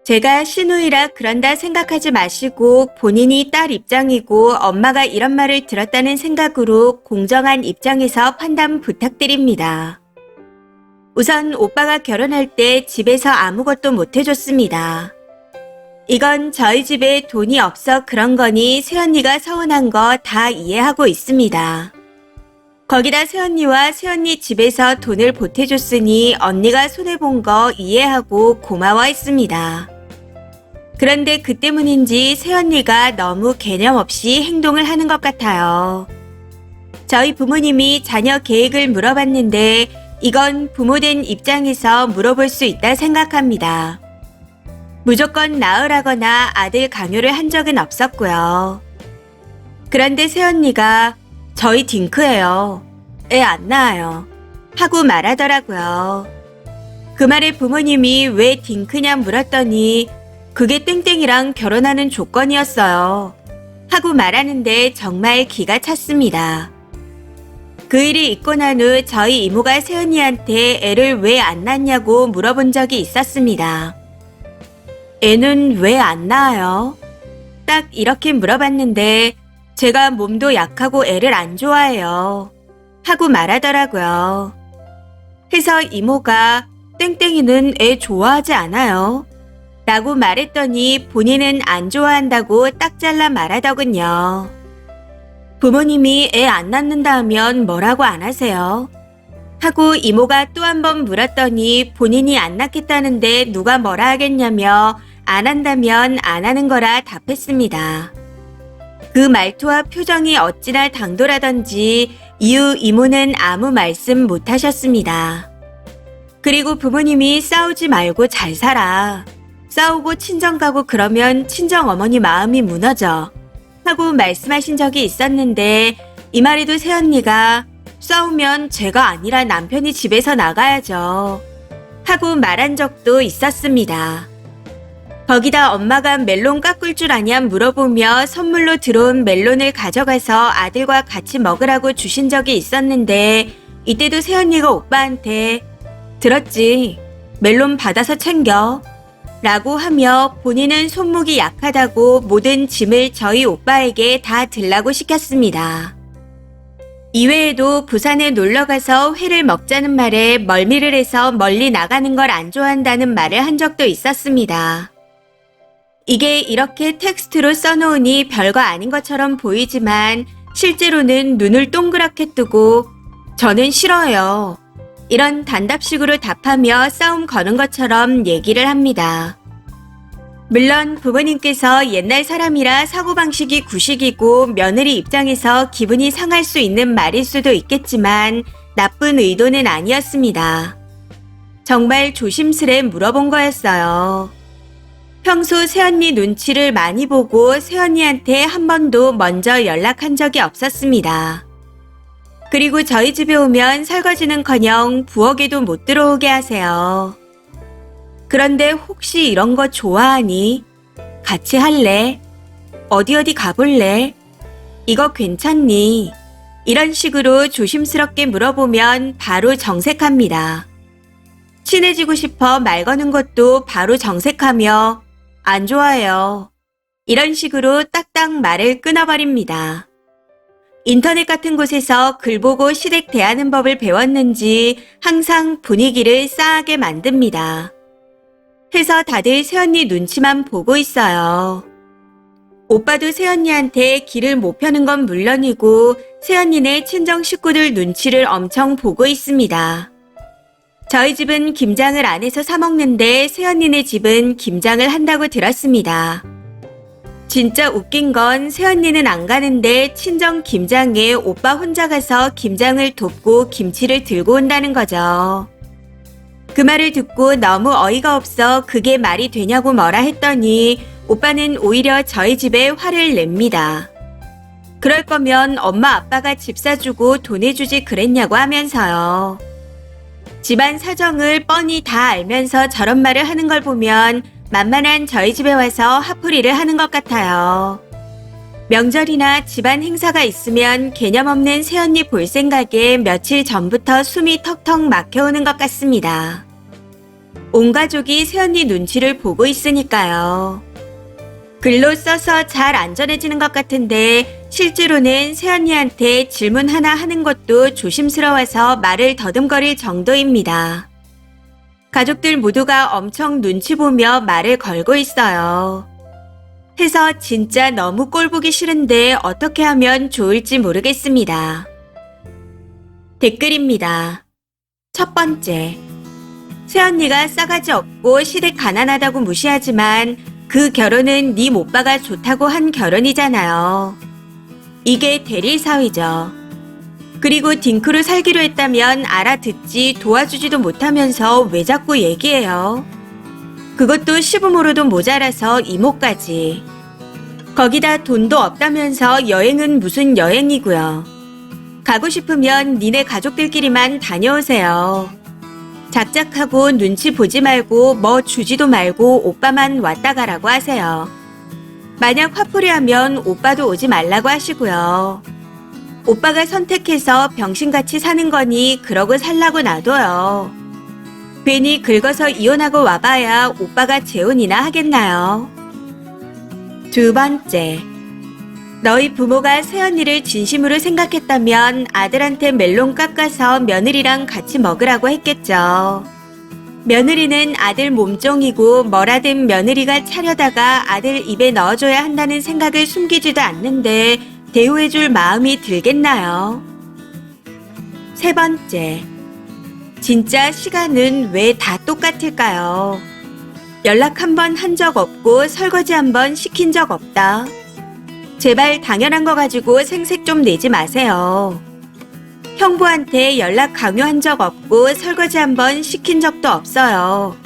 제가 시누이라 그런다 생각하지 마시고 본인이 딸 입장이고 엄마가 이런 말을 들었다는 생각으로 공정한 입장에서 판단 부탁드립니다. 우선 오빠가 결혼할 때 집에서 아무것도 못 해줬습니다. 이건 저희 집에 돈이 없어 그런 거니 새언니가 서운한 거 다 이해하고 있습니다. 거기다 새언니와 새언니 집에서 돈을 보태줬으니 언니가 손해본 거 이해하고 고마워했습니다. 그런데 그 때문인지 새언니가 너무 개념 없이 행동을 하는 것 같아요. 저희 부모님이 자녀 계획을 물어봤는데 이건 부모된 입장에서 물어볼 수 있다 생각합니다. 무조건 낳으라거나 아들 강요를 한 적은 없었고요. 그런데 새언니가 저희 딩크예요. 애 안 낳아요. 하고 말하더라고요. 그 말에 부모님이 왜 딩크냐 물었더니 그게 땡땡이랑 결혼하는 조건이었어요. 하고 말하는데 정말 기가 찼습니다. 그 일이 있고 난 후 저희 이모가 새언니한테 애를 왜 안 낳냐고 물어본 적이 있었습니다. 애는 왜 안 낳아요? 딱 이렇게 물어봤는데 제가 몸도 약하고 애를 안 좋아해요. 하고 말하더라고요. 해서 이모가 땡땡이는 애 좋아하지 않아요. 라고 말했더니 본인은 안 좋아한다고 딱 잘라 말하더군요. 부모님이 애 안 낳는다 하면 뭐라고 안 하세요? 하고 이모가 또 한 번 물었더니 본인이 안 낳겠다는데 누가 뭐라 하겠냐며 안 한다면 안 하는 거라 답했습니다. 그 말투와 표정이 어찌나 당돌하던지 이후 이모는 아무 말씀 못 하셨습니다. 그리고 부모님이 싸우지 말고 잘 살아. 싸우고 친정 가고 그러면 친정 어머니 마음이 무너져. 하고 말씀하신 적이 있었는데 이 말에도 새언니가 싸우면 제가 아니라 남편이 집에서 나가야죠. 하고 말한 적도 있었습니다. 거기다 엄마가 멜론 깎을 줄 아냐 물어보며 선물로 들어온 멜론을 가져가서 아들과 같이 먹으라고 주신 적이 있었는데 이때도 새언니가 오빠한테 들었지? 멜론 받아서 챙겨. 라고 하며 본인은 손목이 약하다고 모든 짐을 저희 오빠에게 다 들라고 시켰습니다. 이외에도 부산에 놀러가서 회를 먹자는 말에 멀미를 해서 멀리 나가는 걸 안 좋아한다는 말을 한 적도 있었습니다. 이게 이렇게 텍스트로 써놓으니 별거 아닌 것처럼 보이지만 실제로는 눈을 동그랗게 뜨고 저는 싫어요. 이런 단답식으로 답하며 싸움 거는 것처럼 얘기를 합니다. 물론 부모님께서 옛날 사람이라 사고방식이 구식이고 며느리 입장에서 기분이 상할 수 있는 말일 수도 있겠지만 나쁜 의도는 아니었습니다. 정말 조심스레 물어본 거였어요. 평소 새언니 눈치를 많이 보고 새언니한테 한 번도 먼저 연락한 적이 없었습니다. 그리고 저희 집에 오면 설거지는커녕 부엌에도 못 들어오게 하세요. 그런데 혹시 이런 거 좋아하니? 같이 할래? 어디 가볼래? 이거 괜찮니? 이런 식으로 조심스럽게 물어보면 바로 정색합니다. 친해지고 싶어 말 거는 것도 바로 정색하며 안 좋아해요. 이런 식으로 딱딱 말을 끊어버립니다. 인터넷 같은 곳에서 글 보고 시댁 대하는 법을 배웠는지 항상 분위기를 싸하게 만듭니다. 해서 다들 새언니 눈치만 보고 있어요. 오빠도 새언니한테 길을 못 펴는 건 물론이고 새언니네 친정 식구들 눈치를 엄청 보고 있습니다. 저희 집은 김장을 안 해서 사 먹는데 새언니네 집은 김장을 한다고 들었습니다. 진짜 웃긴 건 새언니는 안 가는데 친정 김장에 오빠 혼자 가서 김장을 돕고 김치를 들고 온다는 거죠. 그 말을 듣고 너무 어이가 없어 그게 말이 되냐고 뭐라 했더니 오빠는 오히려 저희 집에 화를 냅니다. 그럴 거면 엄마 아빠가 집 사주고 돈 해주지 그랬냐고 하면서요. 집안 사정을 뻔히 다 알면서 저런 말을 하는 걸 보면 만만한 저희 집에 와서 화풀이를 하는 것 같아요. 명절이나 집안 행사가 있으면 개념 없는 새언니 볼 생각에 며칠 전부터 숨이 턱턱 막혀오는 것 같습니다. 온 가족이 새언니 눈치를 보고 있으니까요. 글로 써서 잘 안전해지는 것 같은데 실제로는 새언니한테 질문 하나 하는 것도 조심스러워서 말을 더듬거릴 정도입니다. 가족들 모두가 엄청 눈치 보며 말을 걸고 있어요. 해서 진짜 너무 꼴 보기 싫은데 어떻게 하면 좋을지 모르겠습니다. 댓글입니다. 첫 번째. 새언니가 싸가지 없고 시댁 가난하다고 무시하지만 그 결혼은 네 오빠가 좋다고 한 결혼이잖아요. 이게 대리사위죠. 그리고 딩크로 살기로 했다면 알아듣지 도와주지도 못하면서 왜 자꾸 얘기해요? 그것도 시부모로도 모자라서 이모까지. 거기다 돈도 없다면서 여행은 무슨 여행이고요. 가고 싶으면 니네 가족들끼리만 다녀오세요. 작작하고 눈치 보지 말고 뭐 주지도 말고 오빠만 왔다 가라고 하세요. 만약 화풀이 하면 오빠도 오지 말라고 하시고요. 오빠가 선택해서 병신같이 사는 거니 그러고 살라고 놔둬요. 괜히 긁어서 이혼하고 와봐야 오빠가 재혼이나 하겠나요? 두 번째. 너희 부모가 새언니를 진심으로 생각했다면 아들한테 멜론 깎아서 며느리랑 같이 먹으라고 했겠죠. 며느리는 아들 몸종이고 뭐라든 며느리가 차려다가 아들 입에 넣어줘야 한다는 생각을 숨기지도 않는데 대우해줄 마음이 들겠나요? 세 번째. 진짜 시간은 왜 다 똑같을까요? 연락 한 번 한 적 없고 설거지 한 번 시킨 적 없다. 제발 당연한 거 가지고 생색 좀 내지 마세요. 형부한테 연락 강요한 적 없고 설거지 한 번 시킨 적도 없어요.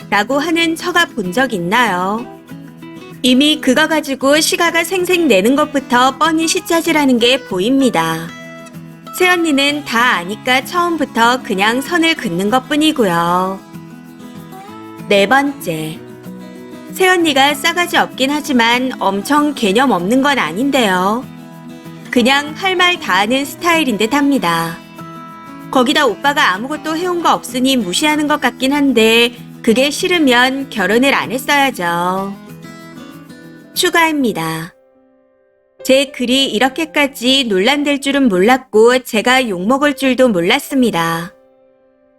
라고 하는 처가 본 적 있나요? 이미 그거 가지고 시가가 생색 내는 것부터 뻔히 시짜지라는 게 보입니다. 새언니는 다 아니까 처음부터 그냥 선을 긋는 것 뿐이고요. 네 번째. 새언니가 싸가지 없긴 하지만 엄청 개념 없는 건 아닌데요. 그냥 할 말 다 하는 스타일인 듯 합니다. 거기다 오빠가 아무것도 해온 거 없으니 무시하는 것 같긴 한데 그게 싫으면 결혼을 안 했어야죠. 추가입니다. 제 글이 이렇게까지 논란될 줄은 몰랐고 제가 욕먹을 줄도 몰랐습니다.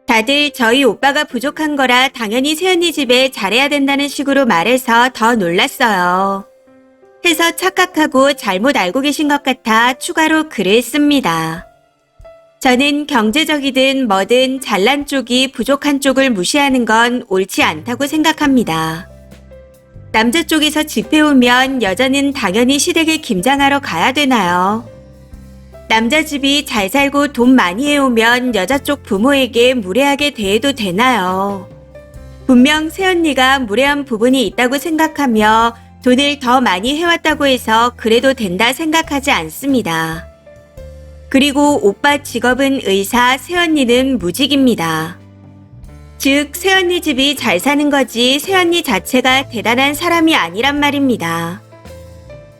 다들 저희 오빠가 부족한 거라 당연히 새언니 집에 잘해야 된다는 식으로 말해서 더 놀랐어요. 해서 착각하고 잘못 알고 계신 것 같아 추가로 글을 씁니다. 저는 경제적이든 뭐든 잘난 쪽이 부족한 쪽을 무시하는 건 옳지 않다고 생각합니다. 남자 쪽에서 집해오면 여자는 당연히 시댁에 김장하러 가야 되나요? 남자 집이 잘 살고 돈 많이 해오면 여자 쪽 부모에게 무례하게 대해도 되나요? 분명 새언니가 무례한 부분이 있다고 생각하며 돈을 더 많이 해왔다고 해서 그래도 된다 생각하지 않습니다. 그리고 오빠 직업은 의사, 새언니는 무직입니다. 즉, 새언니 집이 잘 사는 거지 새언니 자체가 대단한 사람이 아니란 말입니다.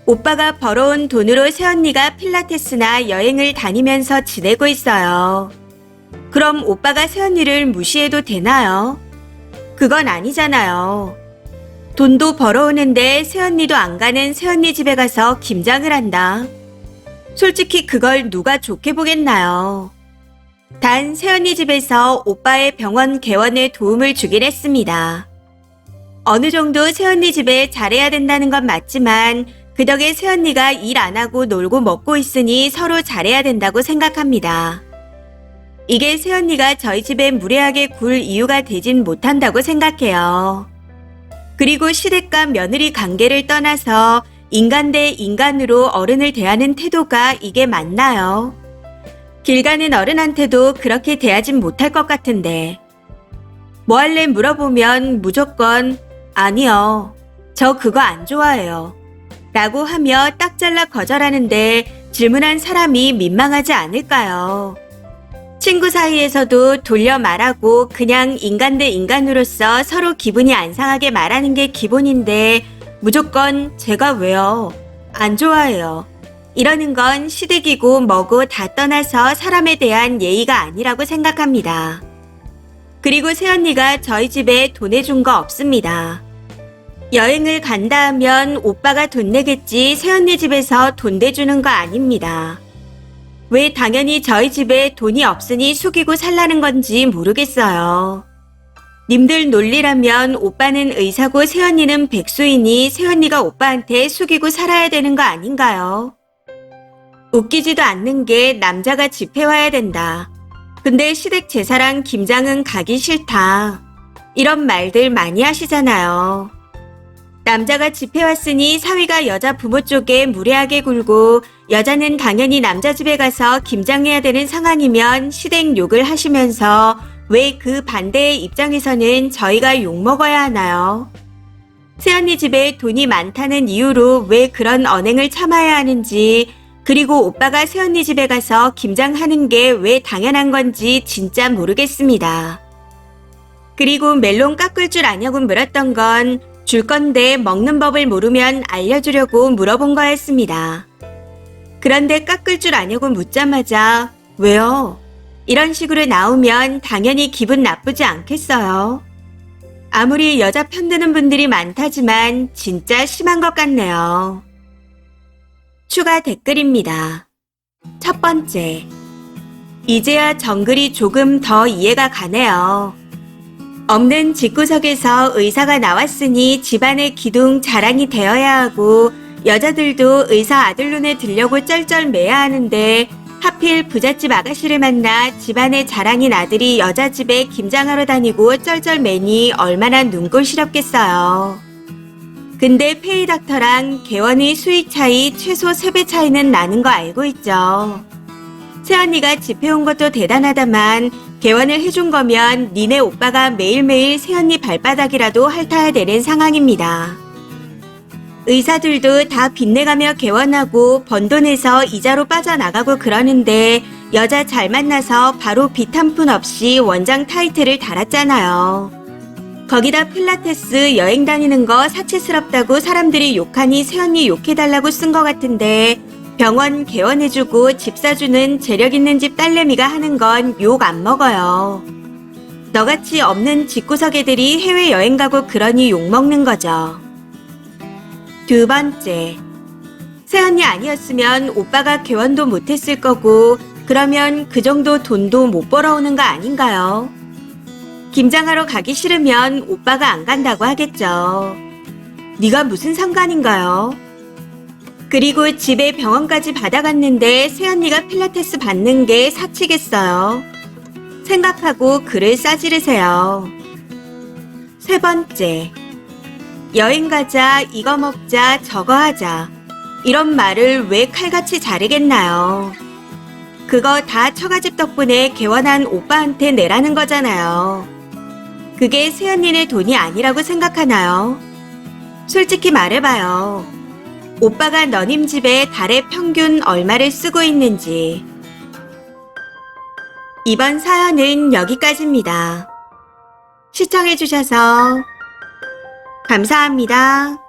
오빠가 벌어온 돈으로 새언니가 필라테스나 여행을 다니면서 지내고 있어요. 그럼 오빠가 새언니를 무시해도 되나요? 그건 아니잖아요. 돈도 벌어오는데 새언니도 안 가는 새언니 집에 가서 김장을 한다. 솔직히 그걸 누가 좋게 보겠나요? 단 새언니 집에서 오빠의 병원 개원에 도움을 주긴 했습니다. 어느 정도 새언니 집에 잘해야 된다는 건 맞지만 그 덕에 새언니가 일 안 하고 놀고 먹고 있으니 서로 잘해야 된다고 생각합니다. 이게 새언니가 저희 집에 무례하게 굴 이유가 되진 못한다고 생각해요. 그리고 시댁과 며느리 관계를 떠나서 인간 대 인간으로 어른을 대하는 태도가 이게 맞나요? 길 가는 어른한테도 그렇게 대하진 못할 것 같은데. 뭐 할래 물어보면 무조건 아니요. 저 그거 안 좋아해요. 라고 하며 딱 잘라 거절하는데 질문한 사람이 민망하지 않을까요? 친구 사이에서도 돌려 말하고 그냥 인간 대 인간으로서 서로 기분이 안 상하게 말하는 게 기본인데 무조건 제가 왜요? 안 좋아해요. 이러는 건 시댁이고 뭐고 다 떠나서 사람에 대한 예의가 아니라고 생각합니다. 그리고 새언니가 저희 집에 돈 내준 거 없습니다. 여행을 간다 하면 오빠가 돈 내겠지 새언니 집에서 돈 내주는 거 아닙니다. 왜 당연히 저희 집에 돈이 없으니 숙이고 살라는 건지 모르겠어요. 님들 논리라면 오빠는 의사고 새언니는 백수이니 새언니가 오빠한테 숙이고 살아야 되는 거 아닌가요? 웃기지도 않는 게 남자가 집해 와야 된다. 근데 시댁 제사랑 김장은 가기 싫다. 이런 말들 많이 하시잖아요. 남자가 집해 왔으니 사위가 여자 부모 쪽에 무례하게 굴고 여자는 당연히 남자 집에 가서 김장해야 되는 상황이면 시댁 욕을 하시면서 왜 그 반대의 입장에서는 저희가 욕먹어야 하나요? 새언니 집에 돈이 많다는 이유로 왜 그런 언행을 참아야 하는지, 그리고 오빠가 새언니 집에 가서 김장하는 게 왜 당연한 건지 진짜 모르겠습니다. 그리고 멜론 깎을 줄 아냐고 물었던 건 줄 건데 먹는 법을 모르면 알려주려고 물어본 거였습니다. 그런데 깎을 줄 아냐고 묻자마자 왜요? 이런 식으로 나오면 당연히 기분 나쁘지 않겠어요? 아무리 여자 편드는 분들이 많다지만 진짜 심한 것 같네요. 추가 댓글입니다. 첫 번째, 이제야 정글이 조금 더 이해가 가네요. 없는 집구석에서 의사가 나왔으니 집안의 기둥 자랑이 되어야 하고 여자들도 의사 아들 눈에 들려고 쩔쩔매야 하는데 하필 부잣집 아가씨를 만나 집안의 자랑인 아들이 여자 집에 김장하러 다니고 쩔쩔매니 얼마나 눈꼴시렵겠어요. 근데 페이닥터랑 개원의 수익 차이 최소 3배 차이는 나는 거 알고 있죠. 새언니가 집해온 것도 대단하다만 개원을 해준 거면 니네 오빠가 매일매일 새언니 발바닥이라도 핥아야 되는 상황입니다. 의사들도 다 빚내가며 개원하고 번 돈에서 이자로 빠져나가고 그러는데 여자 잘 만나서 바로 빚 한 푼 없이 원장 타이틀을 달았잖아요. 거기다 필라테스 여행 다니는 거 사치스럽다고 사람들이 욕하니 새언니 욕해달라고 쓴 거 같은데 병원 개원해주고 집 사주는 재력 있는 집 딸내미가 하는 건 욕 안 먹어요. 너같이 없는 집구석 애들이 해외여행 가고 그러니 욕먹는 거죠. 두 번째, 새언니 아니었으면 오빠가 개원도 못했을 거고 그러면 그 정도 돈도 못 벌어오는 거 아닌가요? 김장하러 가기 싫으면 오빠가 안 간다고 하겠죠. 네가 무슨 상관인가요? 그리고 집에 병원까지 받아갔는데 새언니가 필라테스 받는 게 사치겠어요. 생각하고 글을 싸지르세요. 세 번째, 여행 가자, 이거 먹자, 저거 하자. 이런 말을 왜 칼같이 자르겠나요? 그거 다 처가집 덕분에 개원한 오빠한테 내라는 거잖아요. 그게 새언니네 돈이 아니라고 생각하나요? 솔직히 말해봐요. 오빠가 너님 집에 달에 평균 얼마를 쓰고 있는지. 이번 사연은 여기까지입니다. 시청해주셔서 감사합니다.